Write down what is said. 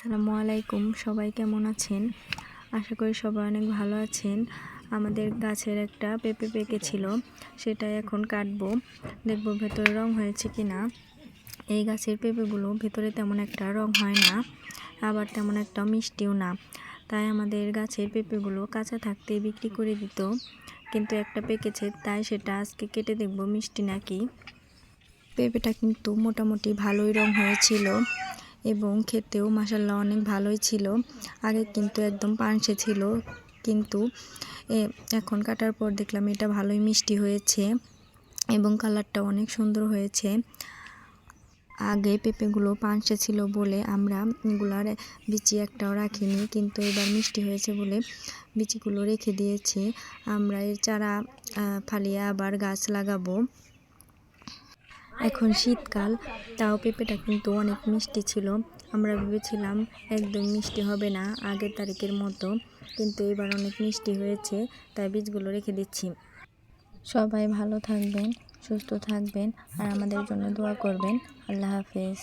আসসালামু আলাইকুম, সবাই কেমন আছেন? আশা করি সবাই অনেক ভালো আছেন। আমাদের গাছের একটা পেঁপে পেকেছিল, সেটা এখন কাটবো, দেখবো ভেতরে রং হয়েছে কিনা। এই গাছের পেঁপেগুলো ভেতরে তেমন একটা রং হয় না, আবার তেমন একটা মিষ্টিও না। তাই আমাদের গাছের পেঁপেগুলো কাঁচা থাকতে বিক্রি করে দিত, কিন্তু একটা পেকেছে, তাই সেটা আজকে কেটে দেখবো মিষ্টি নাকি। পেঁপেটা কিন্তু মোটামুটি ভালোই রং হয়েছিল এবং খেতেও মাশাআল্লাহ অনেক ভালোই ছিল। আগে কিন্তু একদম পানসে ছিল, কিন্তু এখন কাটার পর দেখলাম এটা ভালোই মিষ্টি হয়েছে এবং কালারটা অনেক সুন্দর হয়েছে। আগে পেঁপেগুলো পানসে ছিল বলে আমরা এগুলার বিচি একটাও রাখিনি, কিন্তু এবার মিষ্টি হয়েছে বলে বিচিগুলো রেখে দিয়েছি। আমরা এর চারা ফালিয়ে আবার গাছ লাগাবো। এখন শীতকাল, তাও পেঁপেটা কিন্তু অনেক মিষ্টি ছিল। আমরা ভেবেছিলাম একদম মিষ্টি হবে না আগের তারিখের মতো, কিন্তু এবার অনেক মিষ্টি হয়েছে, তাই বীজগুলো রেখে দিচ্ছি। সবাই ভালো থাকবেন, সুস্থ থাকবেন আর আমাদের জন্য দোয়া করবেন। আল্লাহ হাফেজ।